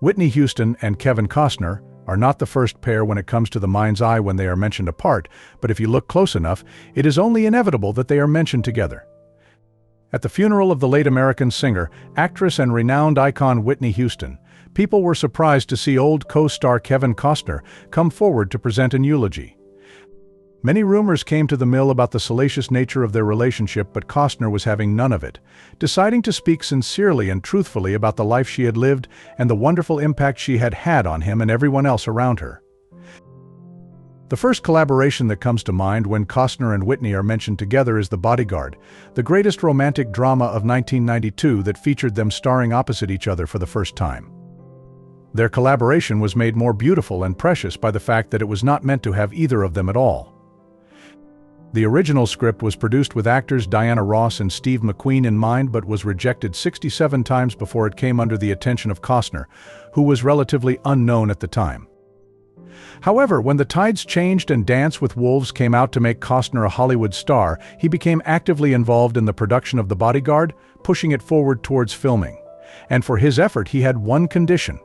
Whitney Houston and Kevin Costner are not the first pair when it comes to the mind's eye when they are mentioned apart, but if you look close enough, it is only inevitable that they are mentioned together. At the funeral of the late American singer, actress and renowned icon Whitney Houston, people were surprised to see old co-star Kevin Costner come forward to present an eulogy. Many rumors came to the mill about the salacious nature of their relationship, but Costner was having none of it, deciding to speak sincerely and truthfully about the life she had lived and the wonderful impact she had had on him and everyone else around her. The first collaboration that comes to mind when Costner and Whitney are mentioned together is The Bodyguard, the greatest romantic drama of 1992 that featured them starring opposite each other for the first time. Their collaboration was made more beautiful and precious by the fact that it was not meant to have either of them at all. The original script was produced with actors Diana Ross and Steve McQueen in mind, but was rejected 67 times before it came under the attention of Costner, who was relatively unknown at the time. However, when the tides changed and Dance with Wolves came out to make Costner a Hollywood star, he became actively involved in the production of The Bodyguard, pushing it forward towards filming. And for his effort, he had one condition.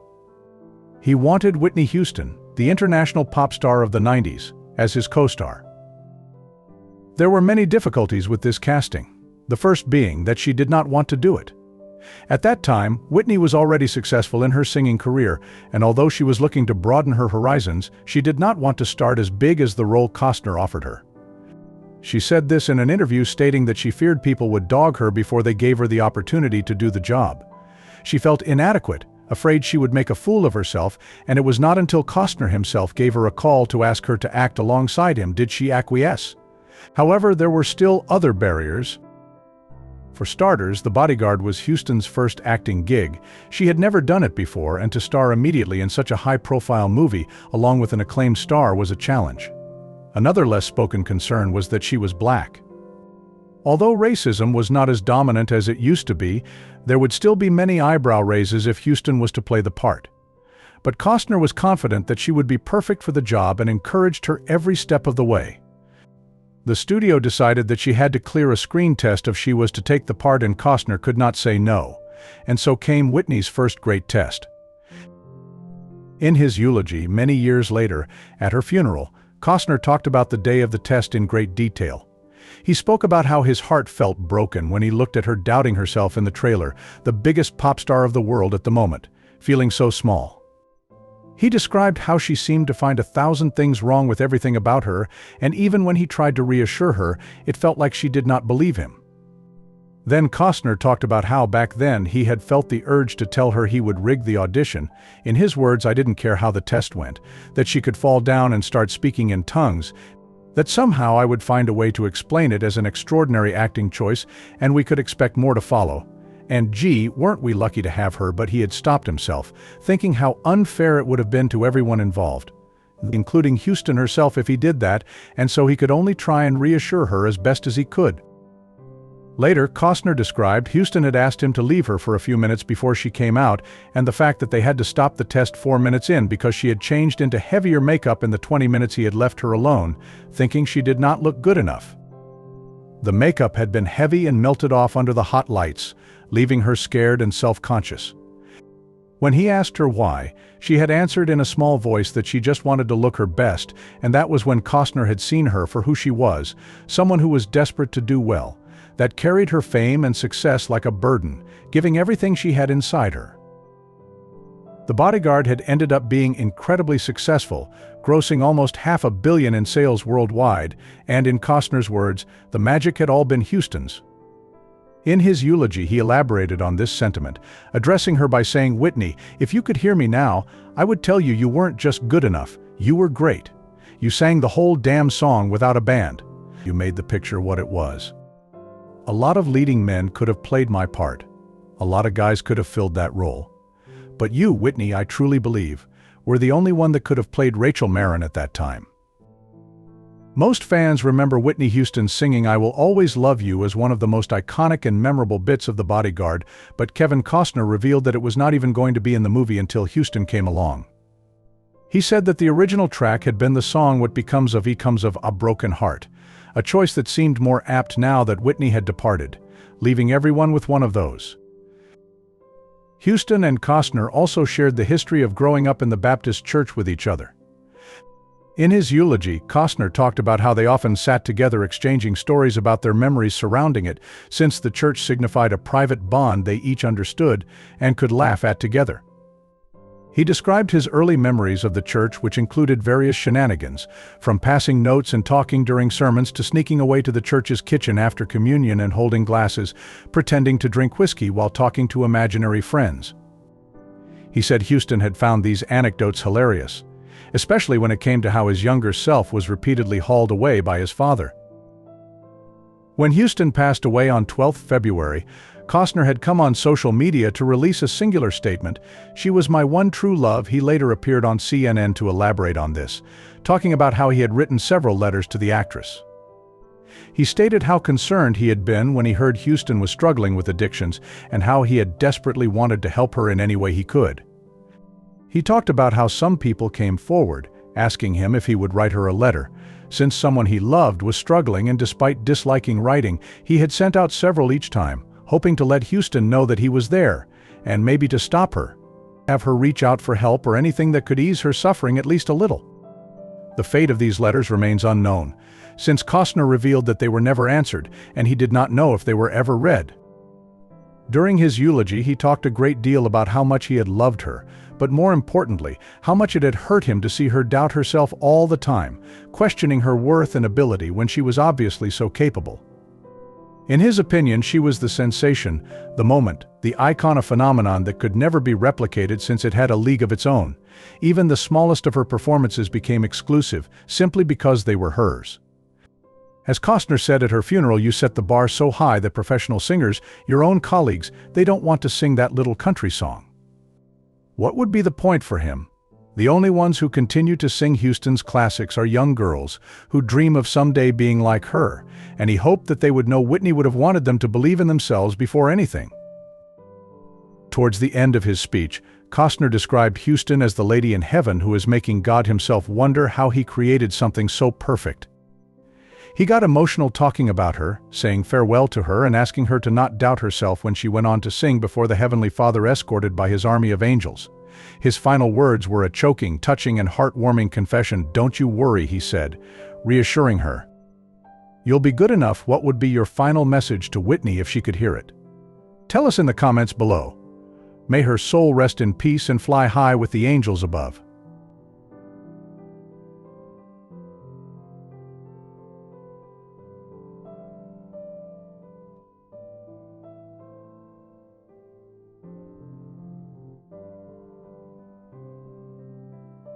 He wanted Whitney Houston, the international pop star of the 90s, as his co-star. There were many difficulties with this casting, the first being that she did not want to do it. At that time, Whitney was already successful in her singing career, and although she was looking to broaden her horizons, she did not want to start as big as the role Costner offered her. She said this in an interview, stating that she feared people would dog her before they gave her the opportunity to do the job. She felt inadequate, afraid she would make a fool of herself, and it was not until Costner himself gave her a call to ask her to act alongside him did she acquiesce. However, there were still other barriers. For starters, The Bodyguard was Houston's first acting gig. She had never done it before, and to star immediately in such a high-profile movie, along with an acclaimed star, was a challenge. Another less-spoken concern was that she was black. Although racism was not as dominant as it used to be, there would still be many eyebrow raises if Houston was to play the part. But Costner was confident that she would be perfect for the job and encouraged her every step of the way. The studio decided that she had to clear a screen test if she was to take the part, and Costner could not say no, and so came Whitney's first great test. In his eulogy many years later, at her funeral, Costner talked about the day of the test in great detail. He spoke about how his heart felt broken when he looked at her doubting herself in the trailer, the biggest pop star of the world at the moment, feeling so small. He described how she seemed to find 1,000 things wrong with everything about her, and even when he tried to reassure her, it felt like she did not believe him. Then Costner talked about how back then he had felt the urge to tell her he would rig the audition. In his words, "I didn't care how the test went, that she could fall down and start speaking in tongues, that somehow I would find a way to explain it as an extraordinary acting choice, and we could expect more to follow. And gee, weren't we lucky to have her?" But he had stopped himself, thinking how unfair it would have been to everyone involved, including Houston herself if he did that, and so he could only try and reassure her as best as he could. Later, Costner described Houston had asked him to leave her for a few minutes before she came out, and the fact that they had to stop the test 4 minutes in because she had changed into heavier makeup in the 20 minutes he had left her alone, thinking she did not look good enough. The makeup had been heavy and melted off under the hot lights, leaving her scared and self-conscious. When he asked her why, she had answered in a small voice that she just wanted to look her best, and that was when Costner had seen her for who she was, someone who was desperate to do well, that carried her fame and success like a burden, giving everything she had inside her. The Bodyguard had ended up being incredibly successful, grossing almost $500 million in sales worldwide, and in Costner's words, the magic had all been Houston's. In his eulogy, he elaborated on this sentiment, addressing her by saying, "Whitney, if you could hear me now, I would tell you you weren't just good enough, you were great. You sang the whole damn song without a band. You made the picture what it was. A lot of leading men could have played my part. A lot of guys could have filled that role. But you, Whitney, I truly believe, were the only one that could have played Rachel Marron at that time." Most fans remember Whitney Houston singing "I Will Always Love You" as one of the most iconic and memorable bits of The Bodyguard, but Kevin Costner revealed that it was not even going to be in the movie until Houston came along. He said that the original track had been the song "What Becomes of a Broken Heart," a choice that seemed more apt now that Whitney had departed, leaving everyone with one of those. Houston and Costner also shared the history of growing up in the Baptist church with each other. In his eulogy, Costner talked about how they often sat together exchanging stories about their memories surrounding it, since the church signified a private bond they each understood and could laugh at together. He described his early memories of the church, which included various shenanigans, from passing notes and talking during sermons to sneaking away to the church's kitchen after communion and holding glasses, pretending to drink whiskey while talking to imaginary friends. He said Houston had found these anecdotes hilarious, especially when it came to how his younger self was repeatedly hauled away by his father. When Houston passed away on 12 February, Costner had come on social media to release a singular statement. "She was my one true love." He later appeared on CNN to elaborate on this, talking about how he had written several letters to the actress. He stated how concerned he had been when he heard Houston was struggling with addictions and how he had desperately wanted to help her in any way he could. He talked about how some people came forward, asking him if he would write her a letter, since someone he loved was struggling, and despite disliking writing, he had sent out several each time, hoping to let Houston know that he was there, and maybe to stop her, have her reach out for help or anything that could ease her suffering at least a little. The fate of these letters remains unknown, since Costner revealed that they were never answered, and he did not know if they were ever read. During his eulogy, he talked a great deal about how much he had loved her, but more importantly, how much it had hurt him to see her doubt herself all the time, questioning her worth and ability when she was obviously so capable. In his opinion, she was the sensation, the moment, the icon, a phenomenon that could never be replicated since it had a league of its own. Even the smallest of her performances became exclusive, simply because they were hers. As Costner said at her funeral, "You set the bar so high that professional singers, your own colleagues, they don't want to sing that little country song." What would be the point for him? The only ones who continue to sing Houston's classics are young girls who dream of someday being like her, and he hoped that they would know Whitney would have wanted them to believe in themselves before anything. Towards the end of his speech, Costner described Houston as the lady in heaven who is making God himself wonder how he created something so perfect. He got emotional talking about her, saying farewell to her and asking her to not doubt herself when she went on to sing before the Heavenly Father escorted by his army of angels. His final words were a choking, touching, and heartwarming confession. "Don't you worry," he said, reassuring her. "You'll be good enough." What would be your final message to Whitney if she could hear it? Tell us in the comments below. May her soul rest in peace and fly high with the angels above.